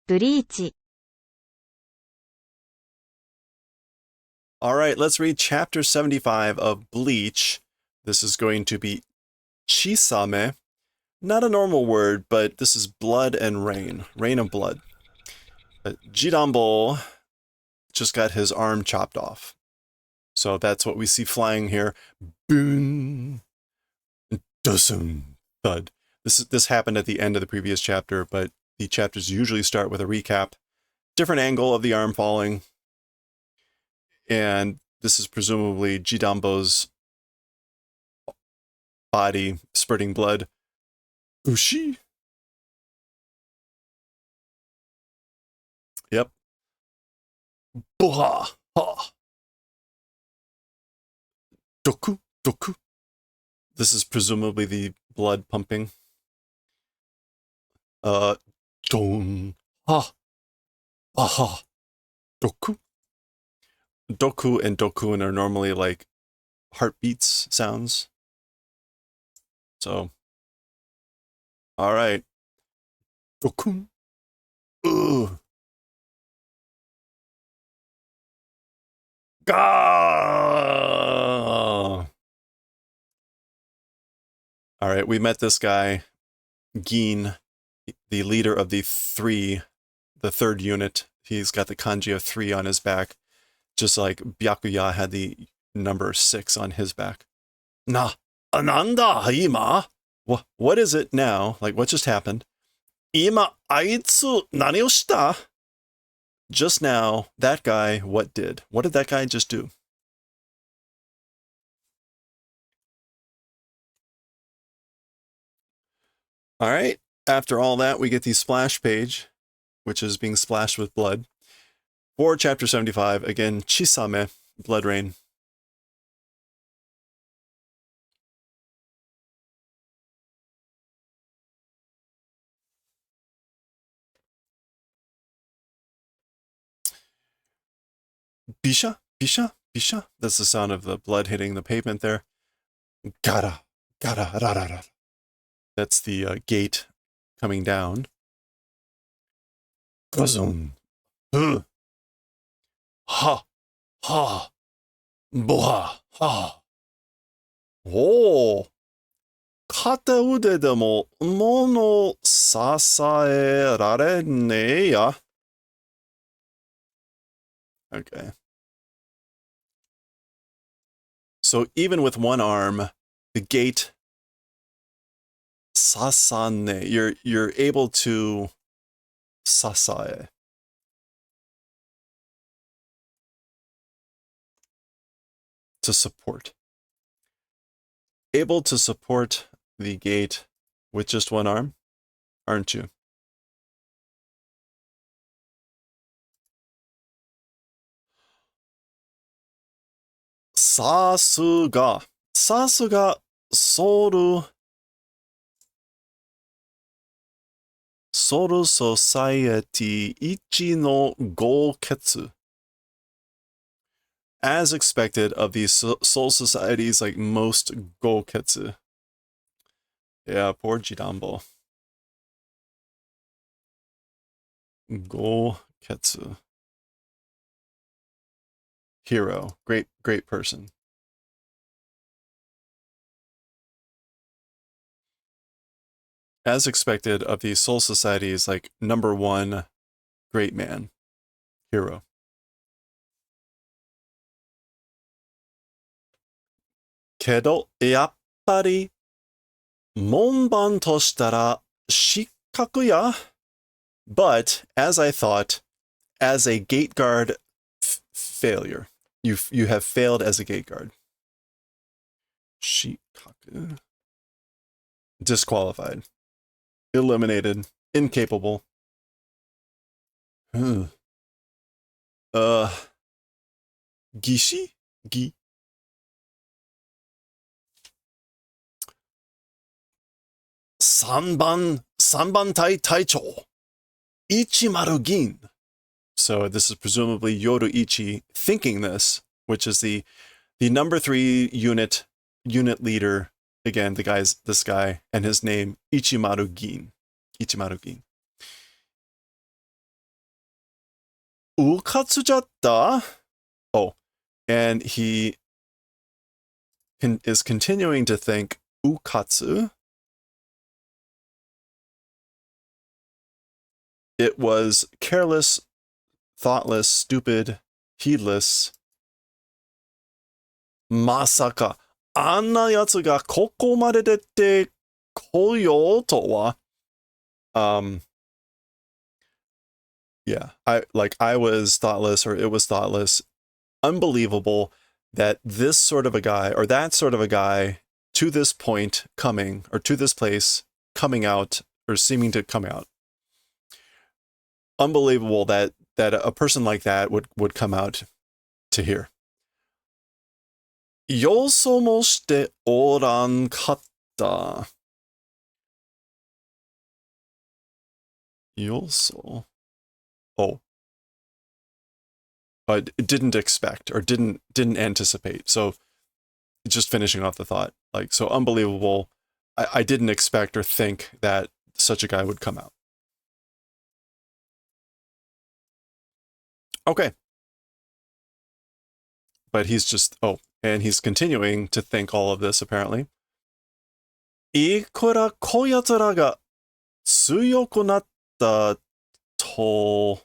ブリーチ All right, let's read chapter 75 of Bleach. This is going to be chisame. Not a normal word, but this is blood and rain. Rain of blood. Jidambo just got his arm chopped off. So that's what we see flying here. Boom. Dosum. Thud. This happened at the end of the previous chapter, but the chapters usually start with a recap. Different angle of the arm falling. And this is presumably Jidambo's body spurting blood. Ushi. Yep. Blah. Ha. Doku. Doku. This is presumably the blood pumping. Don. Ha. Aha. Doku. Doku and dokun are normally like heartbeats sounds. So, all right. Dokun. Ugh. Gah! All right, we met this guy, Gin, the leader of the third unit. He's got the kanji of 3 on his back, just like Byakuya had the number 6 on his back. Ananda, ima? What is it now? Like, what just happened? Ima, aitsu, nani o shita? Just now, that guy, what did? What did that guy just do? All right. After all that, we get the splash page, which is being splashed with blood. For chapter 75, again, chisame, blood rain. Bisha, bisha, bisha. That's the sound of the blood hitting the pavement there. Gara, gara, rarara. That's the gate coming down. Gozon. Ha, ha, boha, ha. Oh. 片腕でも物支えられねえや。Okay. So even with one arm, the gate sasane, you're able to sasae. To support. Able to support the gate with just one arm, aren't you? Sasuga. Sasuga Soul Society Ichi no Goketsu. As expected of these soul societies, like most Goketsu. Yeah, poor Jidambo. Goketsu. Hero. Great person. As expected of these soul societies, like number 1, great man. Hero. Kedo, やっぱり門番としたら失格や. But, as I thought, as a gate guard failure. You have failed as a gate guard. Shikaku. Disqualified. Eliminated. Incapable. Gishi? Gi? Sanban Tai Taicho. Ichimaru Gin. So this is presumably Yoruichi thinking this, which is the number 3 unit leader. Again, this guy, and his name, Ichimaru Gin. Ichimaru Gin. ukatsujatta? Oh, and he is continuing to think ukatsu. It was careless, thoughtless, stupid, heedless. Masaka, あんな奴がここまで出てこようとは。Yeah, I was thoughtless, or it was thoughtless. Unbelievable that this sort of a guy, or that sort of a guy, to this point coming, or to this place coming out, or seeming to come out. Unbelievable that a person like that would come out to here. よそもしておらんかった。よそ? Oh. Didn't expect, or didn't anticipate. So just finishing off the thought, like, so unbelievable. I didn't expect or think that such a guy would come out. Okay. But he's just, and he's continuing to think all of this, apparently. いくらこやつらが強くなったと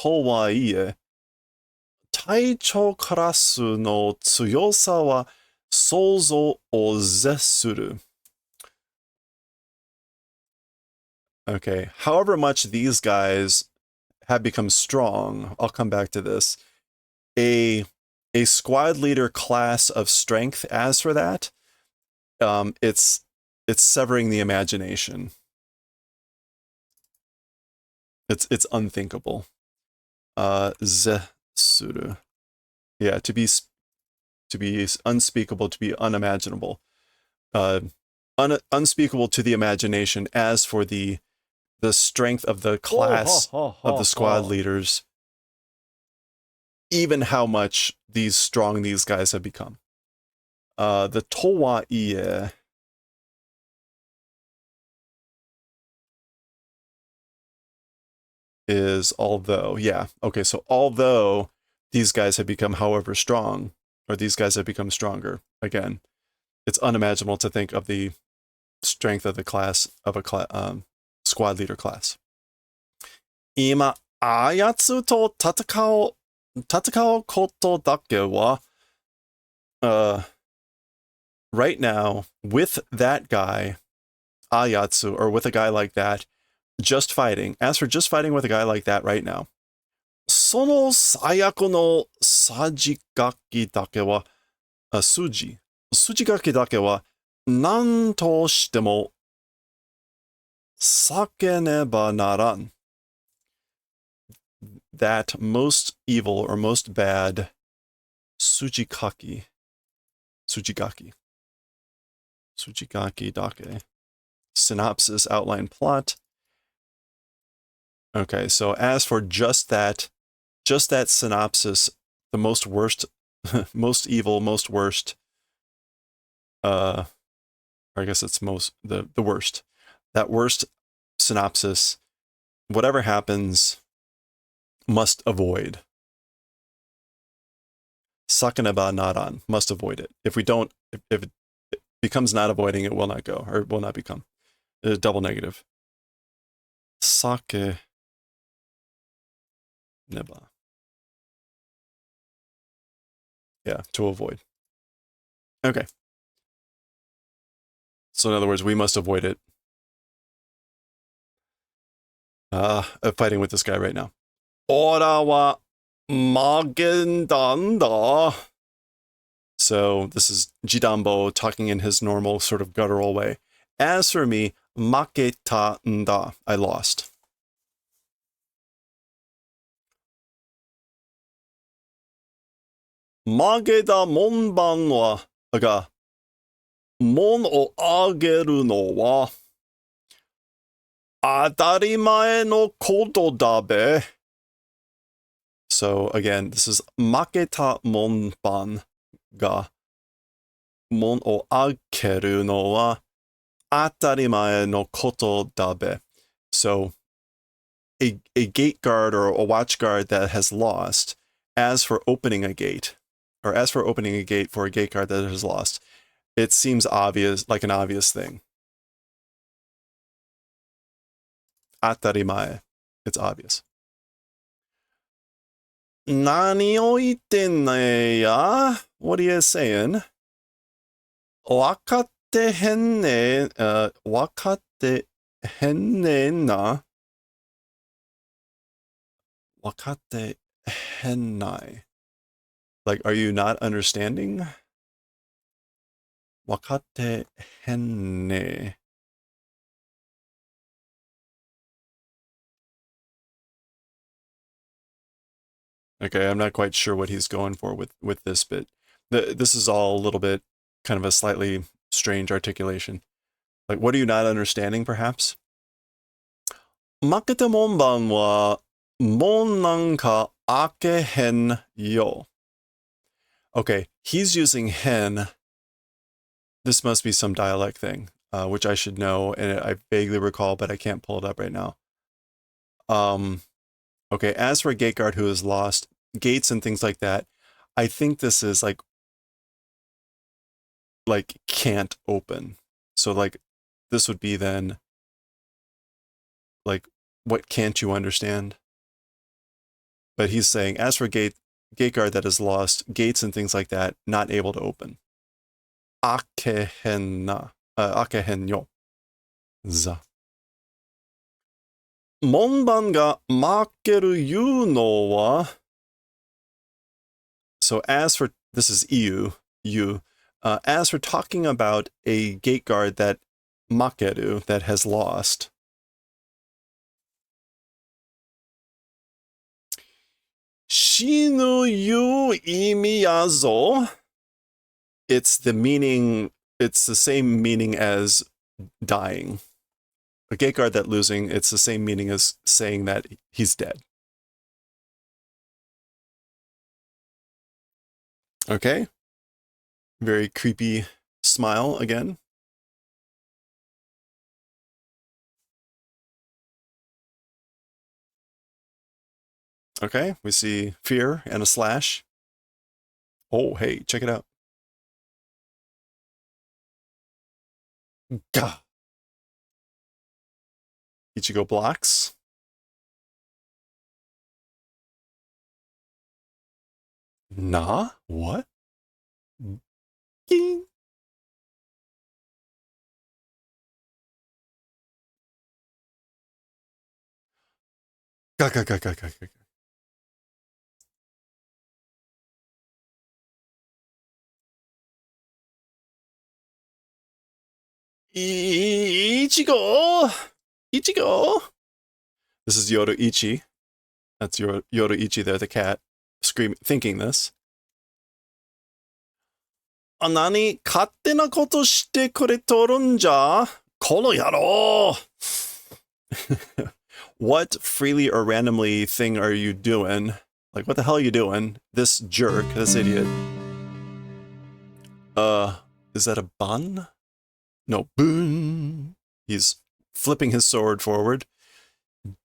はいえ、体調クラスの強さは想像を絶する。Okay, however much these guys have become strong, I'll come back to this. A squad leader class of strength, as for that, it's severing the imagination. It's unthinkable. Zesuru. Yeah, to be unspeakable, to be unimaginable. Unspeakable to the imagination. As for the strength of the class of the squad leaders, even how much strong these guys have become. The towa-ie is although, yeah, okay, so although these guys have become however strong, or these guys have become stronger, again, it's unimaginable to think of the strength of the class, of a squad leader class. 今、あやつと戦うことだけは、right now, with that guy, Ayatsu, or with a guy like that, just fighting, as for just fighting with a guy like that right now, その最悪の筋書きだけは、筋書きだけは、何としても避けねばならん。That most evil or most bad sujigaki dake. Synopsis, outline, plot. Okay, so as for just that synopsis, the most worst, most evil, most worst, I guess it's the worst. That worst synopsis, whatever happens, must avoid. Sakaneba naran, must avoid it. If it becomes not avoiding, it will not go, or will not become. Double negative. Sake neba. Yeah, to avoid. Okay. So in other words, we must avoid it. Fighting with this guy right now. Ora wa magendanda. So this is Jidambo talking in his normal sort of guttural way. As for me, maketa nda, I lost. Mageda monban wa ga mon o ageru no wa atarimae no koto da be. So again, this is maketa monban ga mon o ageru no wa atarimae no koto da be. So a gate guard or a watch guard that has lost. As for opening a gate, or as for opening a gate for a gate guard that has lost, it seems obvious, like an obvious thing. Atarimae. It's obvious. Nani o ite ya? What are you saying? Wakatte henne, wakatte henne na. Wakatte hennai. Like, are you not understanding? Wakatte henne. Okay, I'm not quite sure what he's going for with this bit. This is all a little bit kind of a slightly strange articulation. Like, what are you not understanding, perhaps? Makete monban wa mon nanka ake hen yo. Okay, he's using hen. This must be some dialect thing, which I should know, and I vaguely recall, but I can't pull it up right now. Okay, as for a gate guard who has lost gates and things like that, I think this is like can't open. So like this would be then like, what can't you understand? But he's saying, as for gate guard that has lost gates and things like that, not able to open. Akehenna, akehenyo. Za. Monban ga makeru yu no wa. So as for, this is you, as for talking about a gate guard that makeru, that has lost. Shinu yu imiyazo. It's the meaning, it's the same meaning as dying. A gate guard that losing, it's the same meaning as saying that he's dead. Okay. Very creepy smile again. Okay, we see fear and a slash. Oh, hey, check it out. Gah. Ichigo blocks. Nah? What? Ging. Gah, gah, gah, gah, gah, gah. Ichigo! Ichigo! This is Yoruichi. That's Yoruichi there, the cat, screaming, thinking this. Nani kattena koto shite kuretoんじゃ? Kono yaro! What freely or randomly thing are you doing? Like, what the hell are you doing? This jerk, this idiot. Is that a bun? No, boon. He's flipping his sword forward.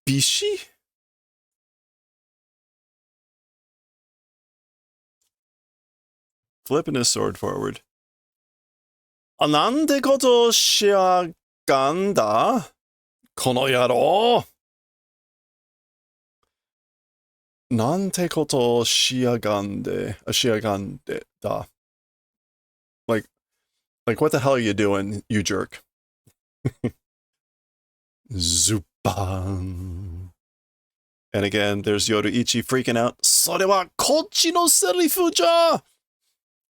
Bishi? Flipping his sword forward. Nante koto shiaganda? Kono yaro! Nante koto shiagande da. Like, what the hell are you doing, you jerk? Zupan. And again, there's Yoruichi freaking out. それはこっちのセリフじゃ!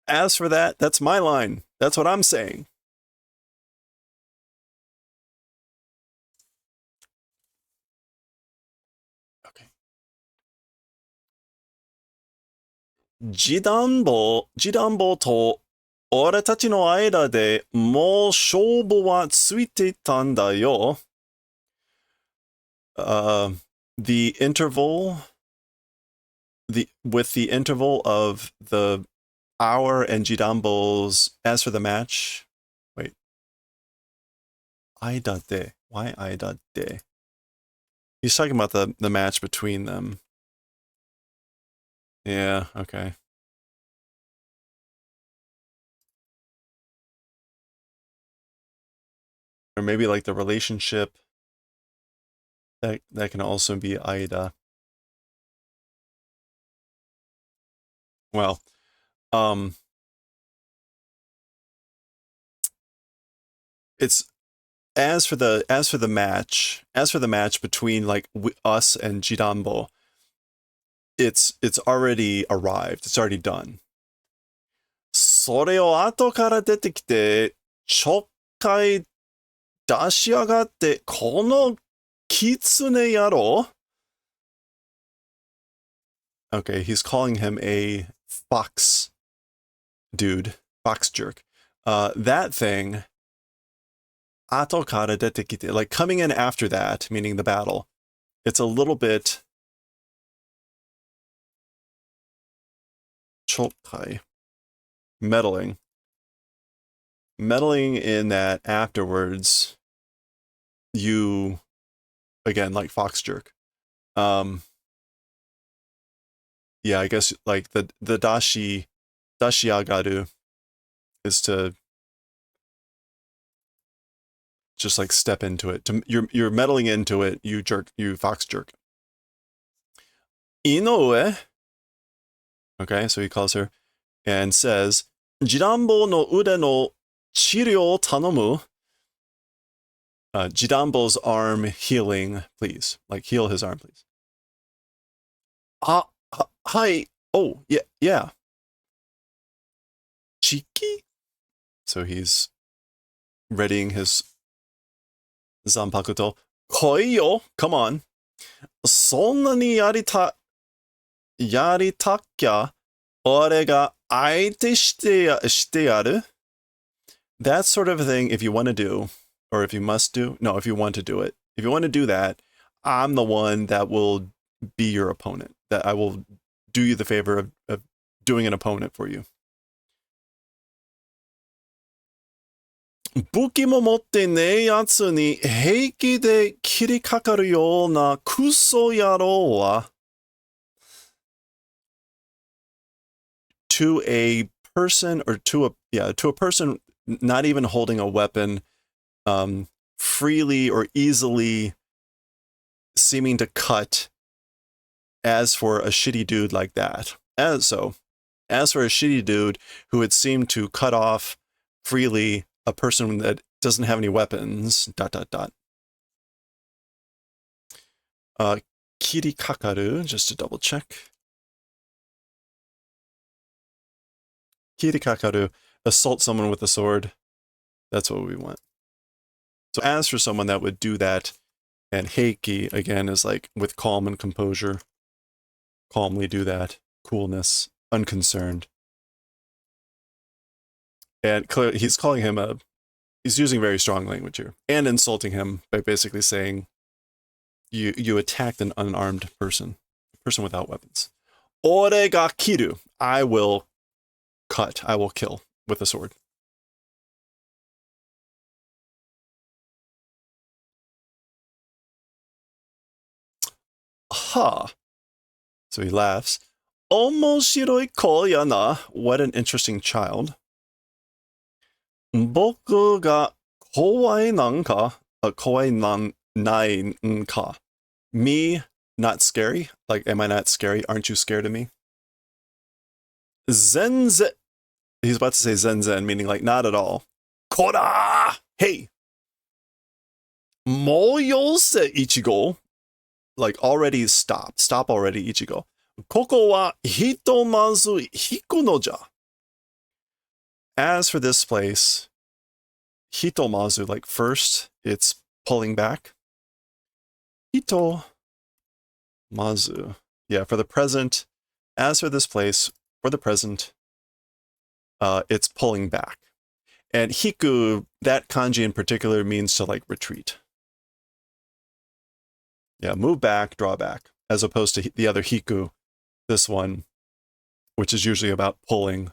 As for that, that's my line. That's what I'm saying. Okay. 示談簿と俺たちの間でもう勝負はついていたんだよ。The interval, with the interval of the hour and Jidambo's, as for the match, wait. Aida de. Why Aida de? He's talking about the match between them. Yeah, okay. Or maybe like the relationship. That can also be Aida. Well, it's as for the match between like us and Jidambo, it's already arrived. It's already done. それを後から出てきて、ちょっかい出しやがって、この狐野郎? Okay, he's calling him a fox dude, fox jerk. That thing, 後から出てきて, like coming in after that, meaning the battle, it's a little bit ちょっかい meddling in that afterwards you again like fox jerk. Yeah, I guess like the dashiagaru is to just like step into it. You're meddling into it, you jerk, you fox jerk. Inoue. Okay, so he calls her and says, Jirambo no ude no chiryou o tanomu. Jidambo's arm healing, please. Like, heal his arm, please. Hi. Oh, yeah. Chiki? So he's readying his zanpakuto. Koi yo, come on. そんなにやりたきゃ、俺が相手してやる? That sort of thing, if you want to do, or if you must do, no, if you want to do it. If you want to do that, I'm the one that will be your opponent. That I will do you the favor of doing an opponent for you. 武器も持ってねえやつに平気で切りかかるようなクソ野郎は to a person or to a person not even holding a weapon, freely or easily seeming to cut. As for a shitty dude like that, as for a shitty dude who would seem to cut off freely a person that doesn't have any weapons, ... Kirikakaru, just to double check. Kirikakaru, assault someone with a sword. That's what we want. So as for someone that would do that, and heiki, again, is like with calm and composure. Calmly do that. Coolness. Unconcerned. And clearly, he's calling him he's using very strong language here. And insulting him by basically saying, you attacked an unarmed person. A person without weapons. Ore ga kiru. I will cut. I will kill with a sword. Ha. So he laughs. Omoshiroi ko yana. What an interesting child. Boku ga kowai nanka. Kowai nai nka. Me, not scary? Like, am I not scary? Aren't you scared of me? Zenzen. He's about to say zenzen, meaning like not at all. Kora! Hey! Moyose Ichigo. Like already stop. Stop already, Ichigo. Koko wa hitomazu hikunoja. As for this place, hitomazu, like first, it's pulling back. Hitomazu. Yeah, for the present. As for this place, for the present, it's pulling back. And hiku, that kanji in particular, means to like retreat. Yeah, move back, draw back, as opposed to the other hiku, this one, which is usually about pulling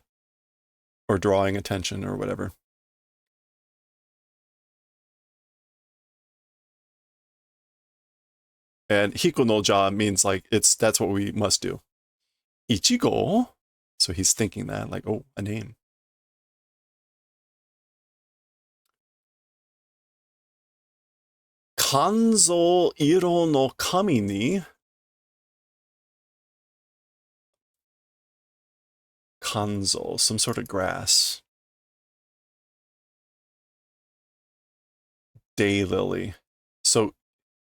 or drawing attention or whatever. And hiko no ja means like that's what we must do. Ichigo. So he's thinking that, like, oh, a name. Kanzo iro no kami ni. Kanzo, some sort of grass. Daylily. So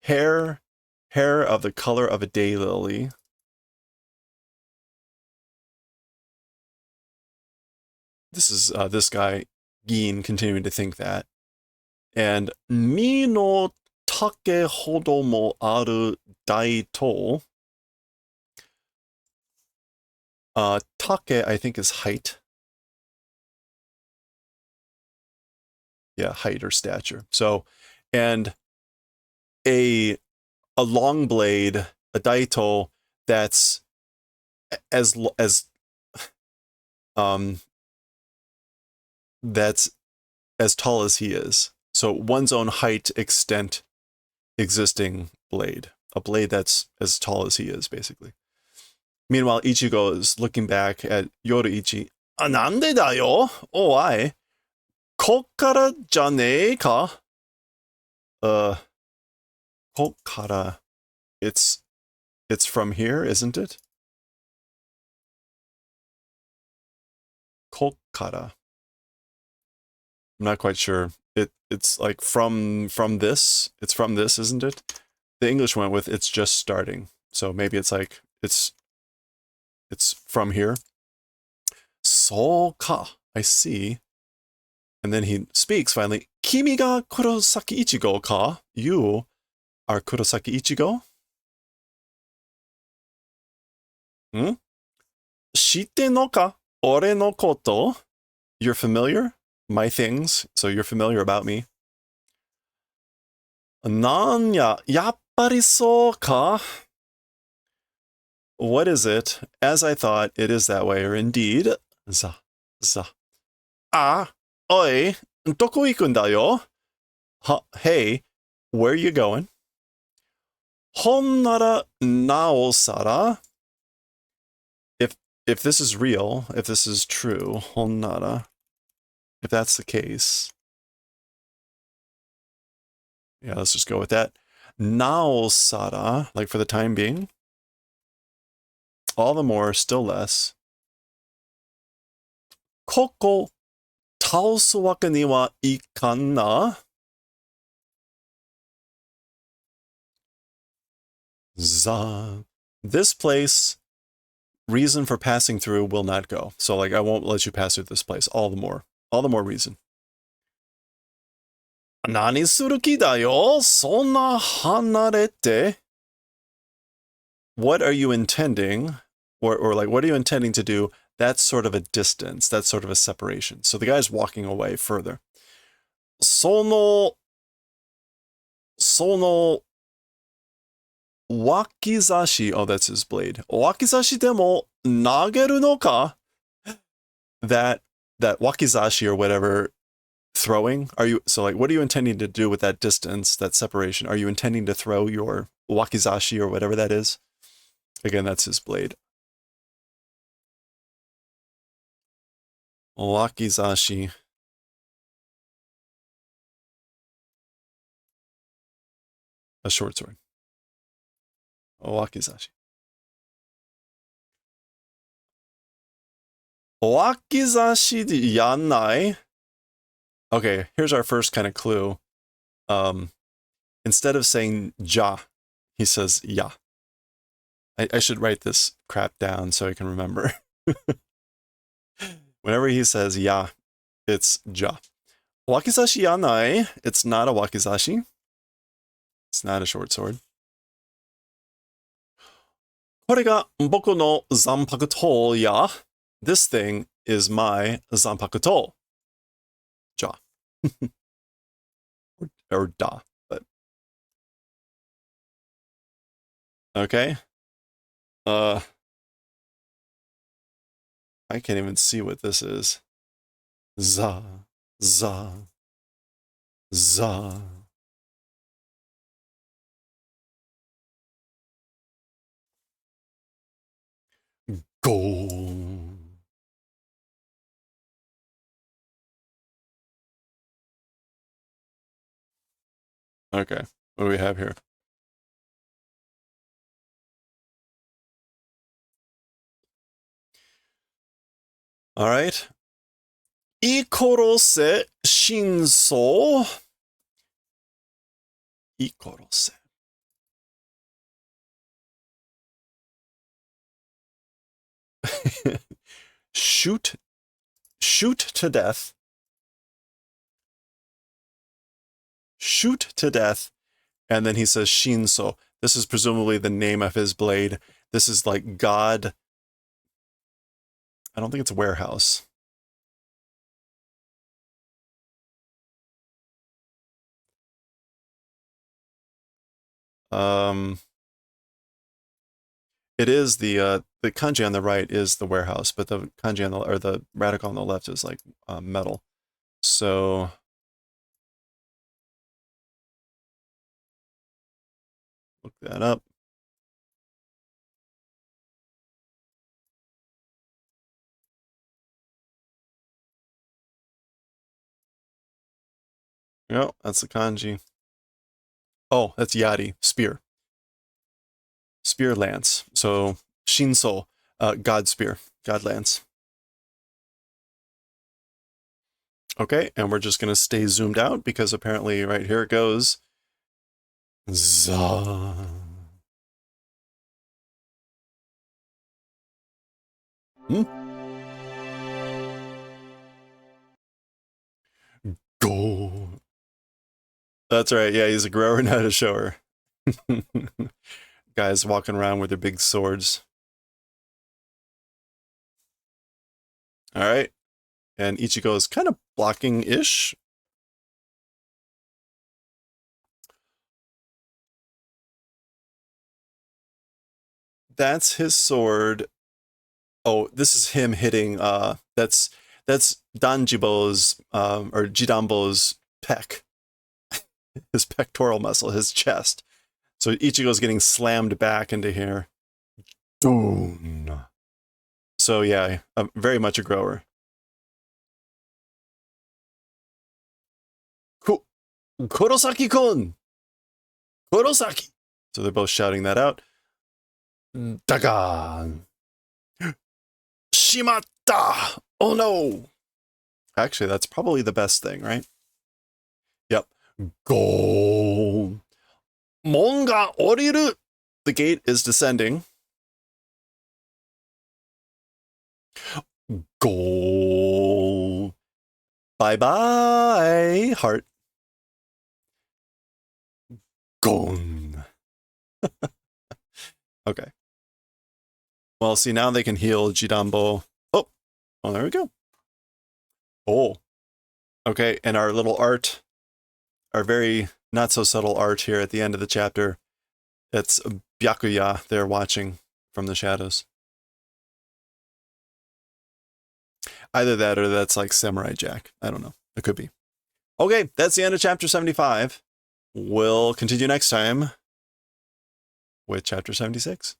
hair of the color of a daylily. This is this guy, Gin, continuing to think that. And mi no take hodo mo aru daito. Take, I think, is height. Yeah, height or stature. So, and a long blade, a daito that's as that's as tall as he is. So one's own height, extent, existing blade. A blade that's as tall as he is, basically. Meanwhile, Ichigo is looking back at Yoruichi. Nande da yo? Oh, I. Kokkara janee ka? Kokkara. It's from here, isn't it? Kokkara. I'm not quite sure. It's like from this. It's from this, isn't it? The English went with it's just starting. So maybe it's like it's from here. So ka. I see. And then he speaks finally. Kimi ga Kurosaki Ichigo ka? You are Kurosaki Ichigo? Hmm? Shite no ka? Ore no koto? You're familiar? My things. So you're familiar about me. Nanya, yappari so ka? What is it? As I thought, it is that way, or indeed. Za. Ah, oi, doko ikun da yo? Hey, where are you going? Honnara naosara. If this is real, if this is true, honnara, if that's the case, yeah, let's just go with that. Naosara, like for the time being. All the more, still less. Koko taosu wake ni wa ikan na? Za. This place, reason for passing through will not go. So like I won't let you pass through this place. All the more reason. Nani suru ki da yo? Sonna hanarete. What are you intending? Or like what are you intending to do? That's sort of a distance. That's sort of a separation. So the guy's walking away further. Sono wakizashi. Oh, that's his blade. Wakizashi demo nageru no ka? That wakizashi or whatever throwing. Are you so like what are you intending to do with that distance, that separation? Are you intending to throw your wakizashi or whatever that is? Again, that's his blade. Wakizashi. A short sword. Wakizashi. Wakizashi yanai. Okay, here's our first kind of clue. Instead of saying ja, he says ya. I should write this crap down so I can remember. Whenever he says ya, it's ja. Wakizashi yanai. It's not a wakizashi. It's not a short sword. これが僕の残白刀や. This thing is my 残白刀. Ja. or da, but. Okay. I can't even see what this is. Za. Go. Okay, what do we have here? All right. Ikorose shinso. Ikorose. shoot to death. Shoot to death. And then he says shinso. This is presumably the name of his blade. This is like God. I don't think it's a warehouse. It is the kanji on the right is the warehouse, but the kanji on the, or the radical on the left is like metal. So look that up. Yep, that's the kanji. Oh, that's yari, spear. Spear lance. So shinso, God spear, God lance. Okay, and we're just going to stay zoomed out because apparently right here it goes. Za. Go. That's right. Yeah, he's a grower, not a shower. Guys walking around with their big swords. All right. And Ichigo is kind of blocking-ish. That's his sword. Oh, this is him hitting, that's Danjibo's, or Jidambo's pec. His pectoral muscle, his chest. So Ichigo's getting slammed back into here. Boom. So yeah, very much a grower. Kurosaki-kun! Kurosaki! So they're both shouting that out. Dagan! Shimatta! Oh no! Actually, that's probably the best thing, right? Yep. Go! Monga oriru! The gate is descending. Go! Bye-bye, heart. Gone. Okay. Well, see, now they can heal Jidambo. Oh, there we go. Oh. Okay, and our little art, our very not so subtle art here at the end of the chapter, it's Byakuya there watching from the shadows. Either that or that's like Samurai Jack. I don't know. It could be. Okay, that's the end of chapter 75. We'll continue next time with chapter 76.